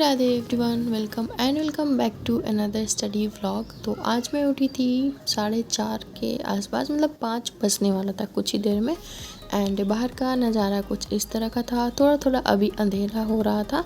Radhe everyone, welcome back to another study vlog. तो आज मैं उठी थी 4:30 के आसपास, मतलब 5 बजने वाला था कुछ ही देर में। एंड बाहर का नज़ारा कुछ इस तरह का था, थोड़ा थोड़ा अभी अंधेरा हो रहा था।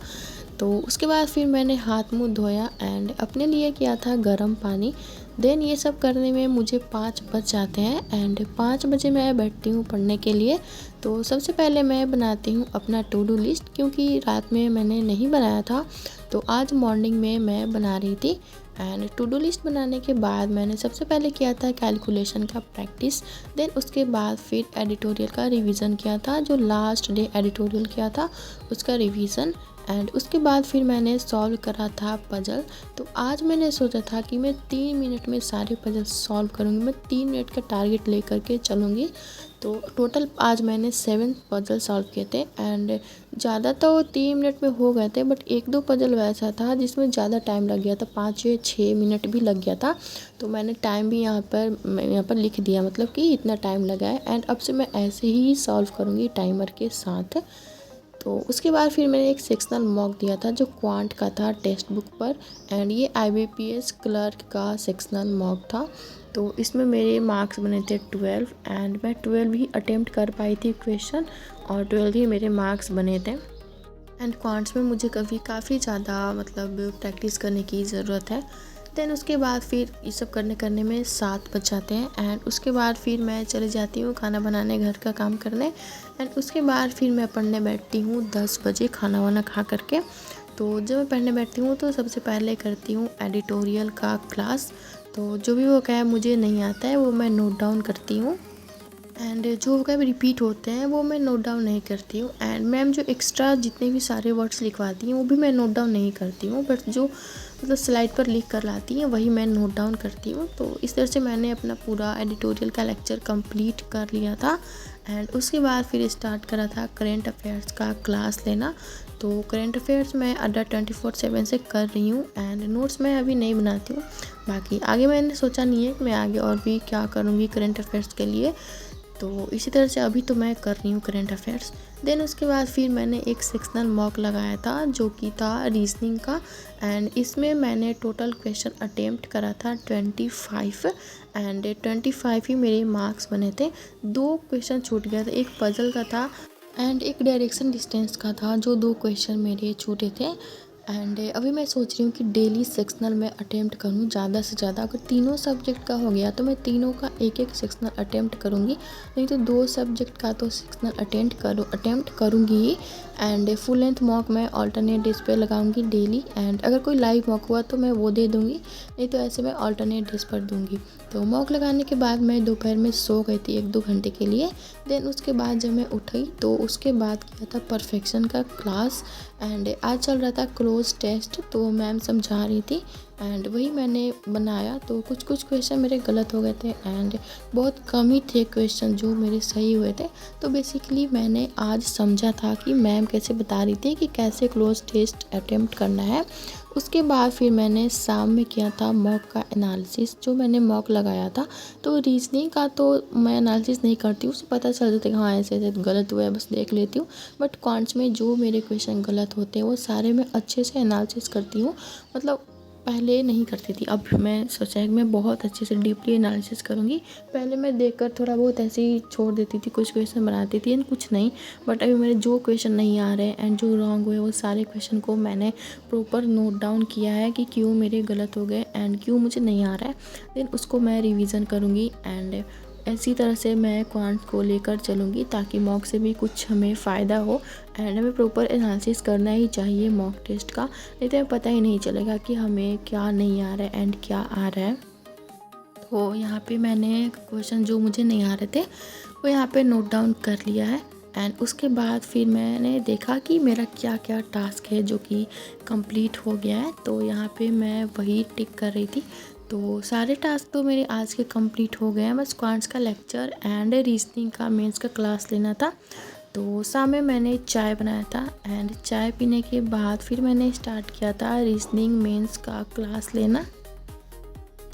तो उसके बाद फिर मैंने हाथ मुंह धोया एंड अपने लिए किया था गर्म पानी। देन ये सब करने में मुझे 5 बज जाते हैं एंड 5 बजे मैं बैठती हूँ पढ़ने के लिए। तो सबसे पहले मैं बनाती हूँ अपना टू डू लिस्ट, क्योंकि रात में मैंने नहीं बनाया था तो आज मॉर्निंग में मैं बना रही थी। एंड टू डू लिस्ट बनाने के बाद मैंने सबसे पहले किया था कैलकुलेशन का प्रैक्टिस। देन उसके बाद फिर एडिटोरियल का रिवीजन किया था, जो लास्ट डे एडिटोरियल किया था उसका रिवीजन। एंड उसके बाद फिर मैंने सॉल्व करा था पजल। तो आज मैंने सोचा था कि मैं 3 मिनट में सारे पजल सॉल्व करूँगी, मैं 3 मिनट का टारगेट लेकर के चलूँगी। तो टोटल आज मैंने 7 पजल सॉल्व किए थे एंड ज़्यादा तो 3 मिनट में हो गए थे, बट एक दो पजल वैसा था जिसमें ज़्यादा टाइम लग गया था, 5 या 6 मिनट भी लग गया था। तो मैंने टाइम भी यहाँ पर लिख दिया, मतलब कि इतना टाइम लगा है। एंड अब से मैं ऐसे ही सॉल्व करूँगी टाइमर के साथ। तो उसके बाद फिर मैंने एक सेक्शनल मॉक दिया था जो क्वांट का था टेक्स्ट बुक पर। एंड ये IBPS क्लर्क का सेक्शनल मॉक था। तो इसमें मेरे मार्क्स बने थे 12 एंड मैं 12 ही अटेम्प्ट कर पाई थी क्वेश्चन, और 12 ही मेरे मार्क्स बने थे। एंड क्वांट्स में मुझे काफ़ी ज़्यादा मतलब प्रैक्टिस करने की ज़रूरत है। देन उसके बाद फिर ये सब करने में 7 बज जाते हैं एंड उसके बाद फिर मैं चले जाती हूँ खाना बनाने, घर का काम करने। एंड उसके बाद फिर मैं पढ़ने बैठती हूँ 10 बजे खाना वाना खा करके। तो जब मैं पढ़ने बैठती हूँ तो सबसे पहले करती हूँ एडिटोरियल का क्लास। तो जो भी वो क्या मुझे नहीं आता है वो मैं नोट डाउन करती हूँ, एंड जो होगा रिपीट होते हैं वो मैं नोट डाउन नहीं करती हूँ। एंड मैम जो एक्स्ट्रा जितने भी सारे वर्ड्स लिखवाती हैं वो भी मैं नोट डाउन नहीं करती हूँ, बट जो मतलब स्लाइड पर लिख कर लाती हैं वही मैं नोट डाउन करती हूँ। तो इस तरह से मैंने अपना पूरा एडिटोरियल का लेक्चर कंप्लीट कर लिया था। एंड उसके बाद फिर स्टार्ट करा था करेंट अफेयर्स का क्लास लेना। तो करेंट अफेयर्स मैं अंडर 24/7 से कर रही हूँ एंड नोट्स मैं अभी नहीं बनाती हूँ। बाकी आगे मैंने सोचा नहीं है कि मैं आगे और भी क्या करूँगी करेंट अफेयर्स के लिए। तो इसी तरह से अभी तो मैं कर रही हूँ करेंट अफेयर्स। देन उसके बाद फिर मैंने एक सेक्शनल मॉक लगाया था जो कि था रीजनिंग का। एंड इसमें मैंने टोटल क्वेश्चन अटेम्प्ट करा था 25 एंड 25 ही मेरे मार्क्स बने थे। 2 क्वेश्चन छूट गया था, एक पजल का था एंड एक डायरेक्शन डिस्टेंस का था, जो 2 क्वेश्चन मेरे छूटे थे। एंड अभी मैं सोच रही हूँ कि डेली सेक्शनल में अटेम्प्ट करूँ ज़्यादा से ज़्यादा। अगर तीनों सब्जेक्ट का हो गया तो मैं तीनों का एक एक सेक्शनल अटेम्प्ट करूँगी, नहीं तो 2 सब्जेक्ट का तो सेक्शनल अटेम्प्ट करूँगी ही। एंड फुल लेंथ मॉक मैं ऑल्टरनेट डेज पे लगाऊंगी डेली। एंड अगर कोई लाइव मॉक हुआ तो मैं वो दे दूँगी, नहीं तो ऐसे मैं ऑल्टरनेट डेज पर दूँगी। तो मॉक लगाने के बाद मैं दोपहर में सो गई थी 1-2 घंटे के लिए। देन उसके बाद जब मैं उठी तो उसके बाद किया था परफेक्शन का क्लास। एंड आज चल रहा था क्लोज टेस्ट, तो मैम समझा रही थी एंड वही मैंने बनाया। तो कुछ क्वेश्चन मेरे गलत हो गए थे एंड बहुत कम ही थे क्वेश्चन जो मेरे सही हुए थे। तो बेसिकली मैंने आज समझा था कि मैम कैसे बता रही थी कि कैसे क्लोज टेस्ट अटेम्प्ट करना है। उसके बाद फिर मैंने शाम में किया था मॉक का एनालिसिस, जो मैंने मॉक लगाया था। तो रीजनिंग का तो मैं एनालिसिस नहीं करती हूँ, उससे पता चल जाता है कि हाँ ऐसे ऐसे गलत हुआ है, बस देख लेती हूँ। बट क्वांट्स में जो मेरे क्वेश्चन गलत होते हैं वो सारे मैं अच्छे से एनालिसिस करती हूँ। मतलब पहले नहीं करती थी, अब मैं सोचा है कि मैं बहुत अच्छे से डीपली एनालिसिस करूँगी। पहले मैं देखकर थोड़ा बहुत ऐसे ही छोड़ देती थी, कुछ क्वेश्चन बनाती थी एंड कुछ नहीं। बट अभी मेरे जो क्वेश्चन नहीं आ रहे एंड जो रॉन्ग हुए वो सारे क्वेश्चन को मैंने प्रॉपर नोट डाउन किया है कि क्यों मेरे गलत हो गए एंड क्यों मुझे नहीं आ रहा है। देन उसको मैं रिवीजन करूँगी एंड इसी तरह से मैं क्वांट को लेकर चलूँगी, ताकि मॉक से भी कुछ हमें फ़ायदा हो। एंड हमें प्रॉपर एनालिसिस करना ही चाहिए मॉक टेस्ट का, नहीं तो हमें पता ही नहीं चलेगा कि हमें क्या नहीं आ रहा है एंड क्या आ रहा है। तो यहाँ पे मैंने क्वेश्चन जो मुझे नहीं आ रहे थे वो यहाँ पे नोट डाउन कर लिया है। एंड उसके बाद फिर मैंने देखा कि मेरा क्या क्या टास्क है जो कि कंप्लीट हो गया है। तो यहाँ पे मैं वही टिक कर रही थी। तो सारे टास्क तो मेरे आज के कंप्लीट हो गए हैं, बस क्वांट्स का लेक्चर एंड रीजनिंग का मेंस का क्लास लेना था। तो शाम में मैंने चाय बनाया था एंड चाय पीने के बाद फिर मैंने स्टार्ट किया था रीजनिंग मेंस का क्लास लेना।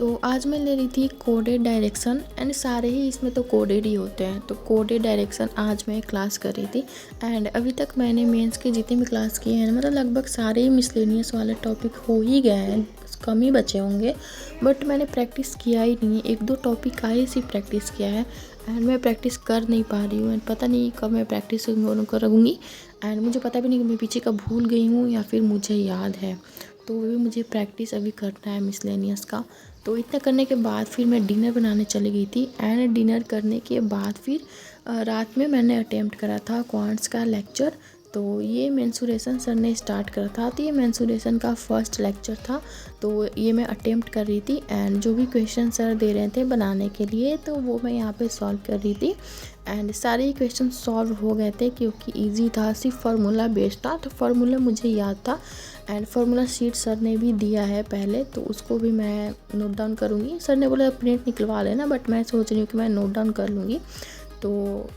तो आज मैं ले रही थी कोडेड डायरेक्शन एंड सारे ही इसमें तो कोडेड ही होते हैं, तो कोडेड डायरेक्शन आज मैं क्लास कर रही थी। एंड अभी तक मैंने मेंस के जितने भी क्लास किए हैं मतलब लगभग सारे ही मिसलेनियस वाले टॉपिक हो ही गए हैं, कम ही बचे होंगे, बट मैंने प्रैक्टिस किया ही नहीं। 1-2 टॉपिक का ही सिर्फ प्रैक्टिस किया है एंड मैं प्रैक्टिस कर नहीं पा रही हूँ एंड पता नहीं कब मैं प्रैक्टिस करूँगी। एंड मुझे पता भी नहीं कि मैं पीछे का भूल गई हूँ या फिर मुझे याद है, तो भी मुझे प्रैक्टिस अभी करना है मिसलेनियस का। तो इतना करने के बाद फिर मैं डिनर बनाने चली गई थी एंड डिनर करने के बाद फिर रात में मैंने अटेम्प्ट करा था क्वांट्स का लेक्चर। तो ये मेंसुरेशन सर ने स्टार्ट करा था, तो ये मेंसुरेशन का फर्स्ट लेक्चर था, तो ये मैं अटेम्प्ट कर रही थी एंड जो भी क्वेश्चन सर दे रहे थे बनाने के लिए तो वो मैं यहाँ पे सॉल्व कर रही थी। एंड सारे ही क्वेश्चन सॉल्व हो गए थे क्योंकि इजी था, सिर्फ फार्मूला बेस्ड था, तो फार्मूला मुझे याद था एंड फार्मूला शीट सर ने भी दिया है पहले, तो उसको भी मैं नोट डाउन करूँगी। सर ने बोला प्रिंट निकलवा लेना, बट मैं सोच रही हूँ कि मैं नोट डाउन कर लूँगी। तो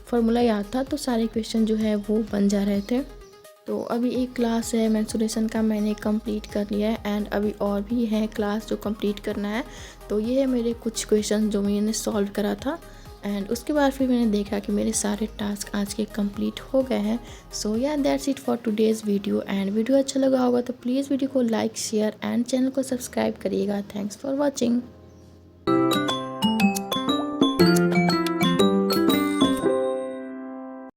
फार्मूला याद था तो सारे क्वेश्चन जो है वो बन जा रहे थे। तो अभी एक क्लास है मेंसुरेशन का मैंने कंप्लीट कर लिया है एंड अभी और भी है क्लास जो कंप्लीट करना है। तो ये है मेरे कुछ क्वेश्चन जो मैंने सॉल्व करा था एंड उसके बाद फिर मैंने देखा कि मेरे सारे टास्क आज के कंप्लीट हो गए हैं। सो या that's it for today's video. And video अच्छा लगा होगा तो प्लीज़ वीडियो को लाइक शेयर एंड चैनल को सब्सक्राइब करिएगा। Thanks for watching.